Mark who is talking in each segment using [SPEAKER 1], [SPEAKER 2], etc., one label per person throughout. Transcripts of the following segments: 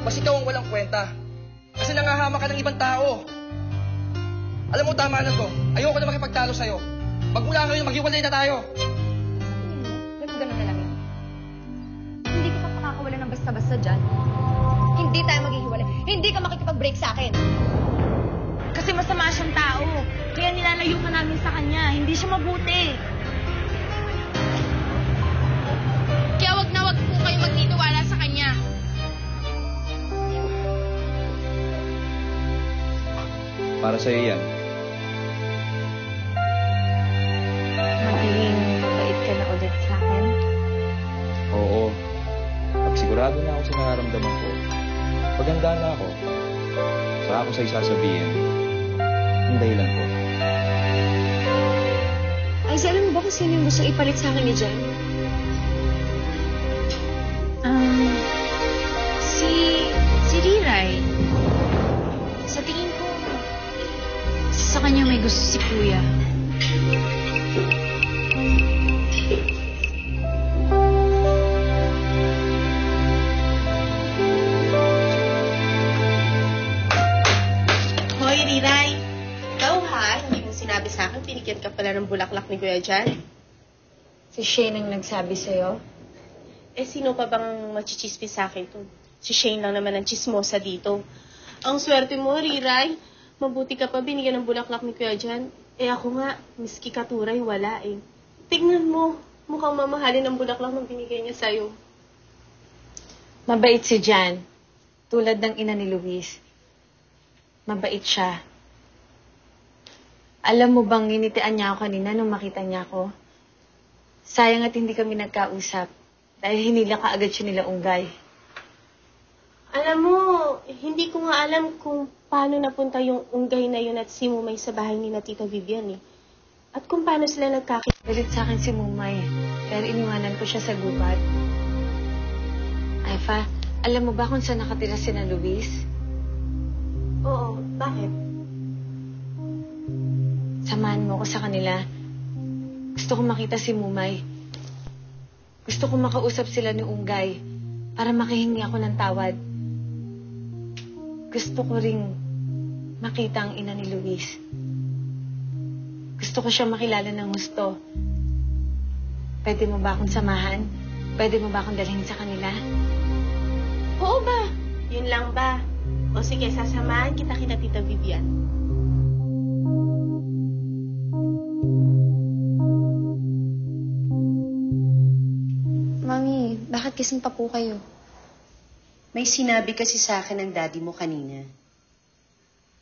[SPEAKER 1] mas ikaw ang walang kwenta. Kasi nangahama ka ng ibang tao. Alam mo, tama na to. Ayoko na makipagtalo sa'yo. Magmula ngayon, maghiwalay na tayo.
[SPEAKER 2] Ganun na lang yun. Hindi kita pakakawala ng basta-basta dyan. Hindi tayo maghihiwalay. Hindi ka makikipag-break sa akin.
[SPEAKER 3] Kasi masama siyang tao. Kaya nilalayo ka namin sa kanya. Hindi siya mabuti. Kaya wag po kayo magtitiwala sa kanya.
[SPEAKER 4] Para sa'yo yan.
[SPEAKER 3] Magiging mabait ka na ulit sa akin.
[SPEAKER 4] Oo. Pag sigurado na ako sa nararamdaman ko, paghanda na ako, saka ako sa'yo sasabihin, yung dahilan ko.
[SPEAKER 5] Ay, alam mo ba kung sino yung gusto ipalit sa akin ni Jen?
[SPEAKER 3] Si Riray. Sa tingin ko, sa kanya may gusto si Kuya.
[SPEAKER 6] Hoy, Riray. Ikaw ha, hindi mo sinabi sa akin, pinikyan ka pala ng bulaklak ni Kuya Jan.
[SPEAKER 5] Si Shane ang nagsabi sa'yo?
[SPEAKER 6] Sino pa bang machichismis sa akin to? Si Shane lang naman ang chismosa dito. Ang swerte mo, Riray. Mabuti ka pa binigyan ng bulaklak ni Kuya Jan. Ako nga, miski katuray, wala eh. Tignan mo, mukhang mamahalin ang bulaklak ng binigay niya sa'yo.
[SPEAKER 5] Mabait si Jan. Tulad ng ina ni Luis. Mabait siya. Alam mo bang nginitian niya ako kanina nung makita niya ako? Sayang at hindi kami nagkausap. Dahil hinila ka agad siya nila Unggay.
[SPEAKER 6] Alam mo, hindi ko nga alam kung paano napunta yung Unggay na yun at si Mumay sa bahay ni na Tita Vivian eh. At kung paano sila nagkakita.
[SPEAKER 5] Galit sa akin si Mumay. Pero iniwanan ko siya sa gubat. Aifa, alam mo ba kung saan nakatira si na Luis?
[SPEAKER 6] Oo, bakit?
[SPEAKER 5] Samahan mo ko sa kanila. Gusto ko makita si Mumay. Gusto ko makausap sila ni Unggay para makahingi ako ng tawad. Gusto ko ring makita ang ina ni Luis. Gusto ko siya makilala ng gusto. Pwede mo ba akong samahan? Pwede mo ba akong dalhin sa kanila?
[SPEAKER 6] Oo ba? Yun lang ba? O sige, sasamahan kita kina Tita Vivian.
[SPEAKER 7] Mami, bakit kising pa po kayo?
[SPEAKER 8] May sinabi kasi sa akin ng daddy mo kanina.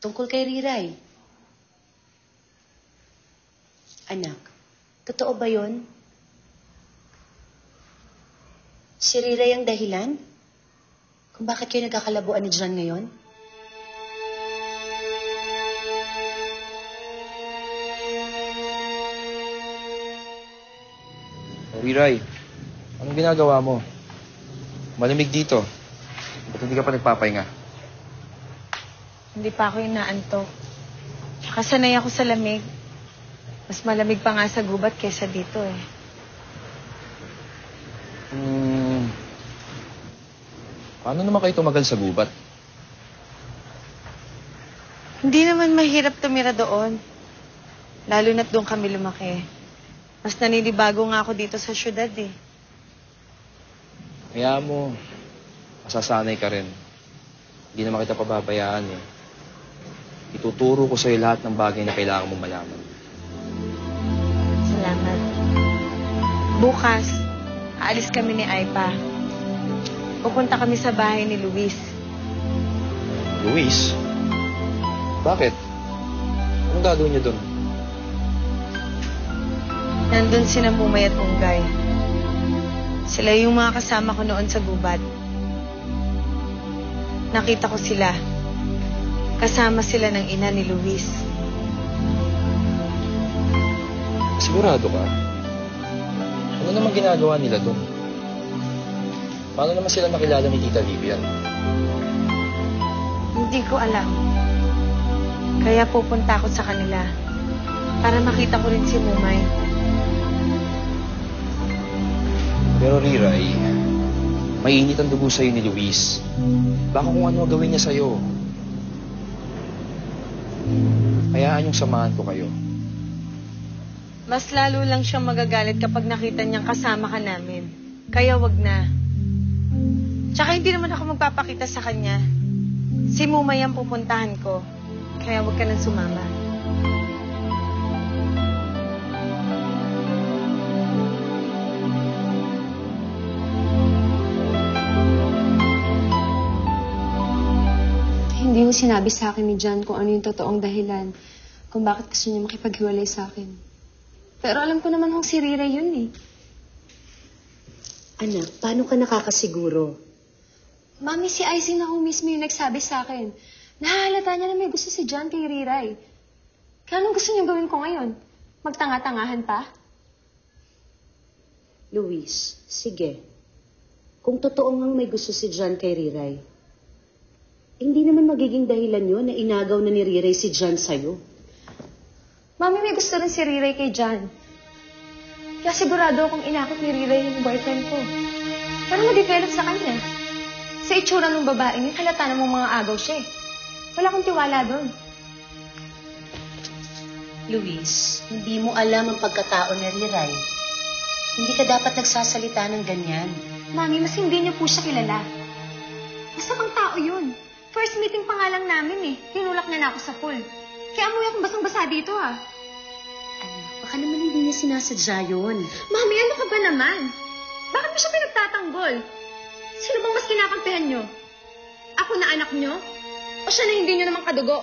[SPEAKER 8] Tungkol kay Riray. Anak, totoo ba yon? Si Riray ang dahilan? Kung bakit kayo nagkakalabuan ni John ngayon?
[SPEAKER 4] Riray, anong ginagawa mo? Malamig dito. Ba't hindi ka pa nagpapahinga?
[SPEAKER 5] Hindi pa ako inaantok. Tsaka sanay ako sa lamig. Mas malamig pa nga sa gubat kaysa dito eh.
[SPEAKER 4] Paano naman kayo tumagal sa gubat?
[SPEAKER 5] Hindi naman mahirap tumira doon. Lalo na't doon kami lumaki. Mas naninibago nga ako dito sa syudad eh.
[SPEAKER 4] Kaya mo, masasanay ka rin. Hindi naman kita pababayaan eh. Ituturo ko sa'yo lahat ng bagay na kailangan mong malaman.
[SPEAKER 5] Salamat. Bukas, aalis kami ni Aipa. Pupunta kami sa bahay ni Luis.
[SPEAKER 4] Luis? Bakit? Anong gagawin niyo doon?
[SPEAKER 5] Nandun sina Mumay at Unggay. Sila yung mga kasama ko noon sa gubat. Nakita ko sila. Kasama sila ng ina ni Luis.
[SPEAKER 4] Sigurado ka? Ano naman ginagawa nila doon? Paano naman sila makilala ni Tita Vivian?
[SPEAKER 5] Hindi ko alam. Kaya pupunta ako sa kanila para makita ko rin si Mumay.
[SPEAKER 4] Pero Riray, Mainit ang dugo sa'yo ni Luis. Baka kung ano gawin niya sa'yo. Hayaan yung samahan ko kayo.
[SPEAKER 5] Mas lalo lang siyang magagalit kapag nakita niyang kasama ka namin. Kaya wag na. Tsaka hindi naman ako magpapakita sa kanya. Si Mumay ang pupuntahan ko. Kaya wag ka nang sumama.
[SPEAKER 7] Hindi mo sinabi sa akin ni John kung ano yung totoong dahilan kung bakit gusto niya makipaghiwalay sa akin. Pero alam ko naman kung si Rira yun eh.
[SPEAKER 8] Anak, paano ka nakakasiguro?
[SPEAKER 7] Mami, si Izzy na ho mismo yung nagsabi sa akin. Nahalata niya na may gusto si John kay Riray. Kaya anong gusto niyo gawin ko ngayon? Magtanga-tangahan pa?
[SPEAKER 8] Luis, sige. Kung totoo ngang may gusto si John kay Riray, hindi naman magiging dahilan yun na inagaw na ni Riray si John sa'yo.
[SPEAKER 7] Mami, may gusto rin si Riray kay John. Kaya sigurado akong inakot ni Riray yung boyfriend ko. Para ma-develop sa kanya. Sa itsura ng babae niya, halata namang mga agaw siya eh. Wala akong tiwala doon.
[SPEAKER 8] Luis, hindi mo alam ang pagkatao ni Riray. Hindi ka dapat nagsasalita ng ganyan.
[SPEAKER 7] Mami, mas hindi niyo po siya kilala. Basta pang tao yun. First meeting pa nga lang namin eh. Tinulak niya na ako sa pool. Kaya amoy akong basang-basa dito ah.
[SPEAKER 8] Baka naman hindi niya sinasadya yun.
[SPEAKER 7] Mami, ano ka ba naman? Bakit mo siya pinagtatanggol? Sino bang mas kinakampihan niyo? Ako na anak niyo? O siya na hindi niyo naman kadugo?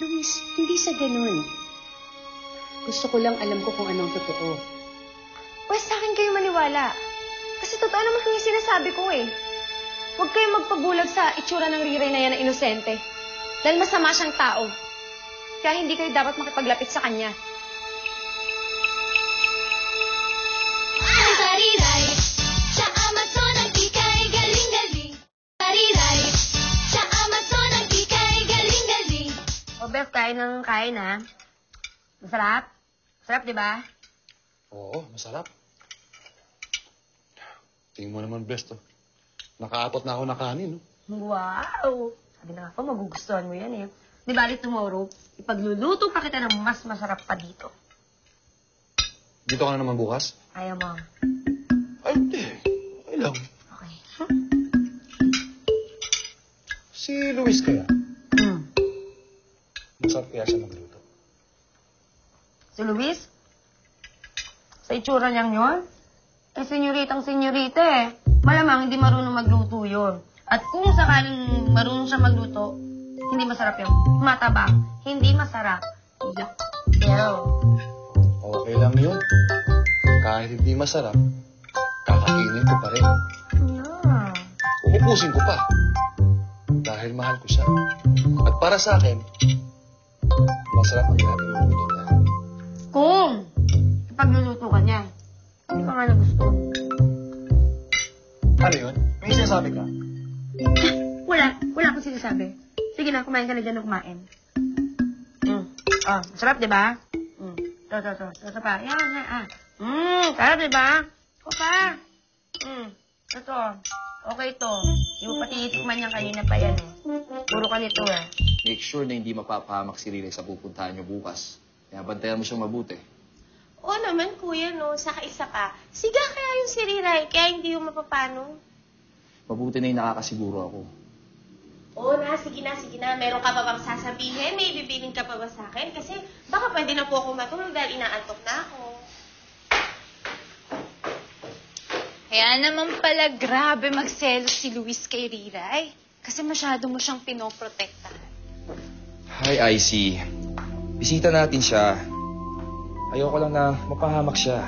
[SPEAKER 8] Luis, hindi sa ganun. Gusto ko lang alam ko kung anong totoo.
[SPEAKER 7] Pwes sa akin kayo maniwala. Kasi totoo naman yung sinasabi ko eh. Huwag kayong magpabulag sa itsura ng Riray na yan na inosente. Dahil masama siyang tao. Kaya hindi kayo dapat makipaglapit sa kanya.
[SPEAKER 9] Riray, sa Amazon ang ika'y galing-galing. Riray, sa Amazon ang ika'y galing-galing.
[SPEAKER 2] O, Beth, kain ng kain, ha? Masarap? Masarap, di ba?
[SPEAKER 10] Oo, masarap. Tingin mo naman, best, oh. Nakaapat na ako na kanin, no?
[SPEAKER 2] Wow! Sabi na ako, magugustuhan mo yan, eh. Di ba, tomorrow, ipagluluto pa kita ng mas masarap pa dito.
[SPEAKER 10] Dito ka na naman bukas?
[SPEAKER 2] Ayaw mo.
[SPEAKER 10] Ay, hindi. Okay lang.
[SPEAKER 2] Okay.
[SPEAKER 10] Si Luis kaya? Masarap kaya siya magluto.
[SPEAKER 2] Si Luis? Sa itsura niyang yun? Eh, senyorita eh. Malamang hindi marunong magluto yun. At kung sakaling marunong siya magluto, hindi masarap yun. Matabang. Hindi masarap. Yuck. Pero,
[SPEAKER 10] Okay lang yun. Kahit hindi masarap, kakainin ko pa rin.
[SPEAKER 2] yeah.
[SPEAKER 10] Uubusin ko pa. Dahil mahal ko siya. At para sa akin, masarap ang ginagawa niya.
[SPEAKER 2] Kung ipagluluto ka niya, hindi ka nga na gusto.
[SPEAKER 10] Ano yun? May sinasabi ka?
[SPEAKER 2] Wala akong sinasabi. Sige na, kumain ka na dyan ng kumain. Oh, masarap, di ba? Ito pa. Yan, sarap, di ba? O pa. Ito. Okay to. Hindi mo pati itikman yan kanina pa yan eh. Puro ka nito eh.
[SPEAKER 4] Make sure na hindi mapapahamak si Riray sa pupuntahan niyo bukas. Kaya bantayan mo siyang mabuti.
[SPEAKER 6] Oo naman, kuya, no? Saka isa pa. Siga kaya yung si Riray, kaya hindi yung mapapano.
[SPEAKER 4] Mabuti na yung nakakasiguro ako.
[SPEAKER 6] Oo na, sige na. Meron ka pa bang sasabihin? May ibibiling ka pa ba sa akin? Kasi baka pwede na po ako matulog dahil inaantok na ako.
[SPEAKER 3] Kaya naman pala grabe magselos si Luis kay Riray. Kasi masyado mo siyang pinoprotektahan.
[SPEAKER 4] Hi, Icy. Bisita natin siya. Ayoko lang na mapahamak siya.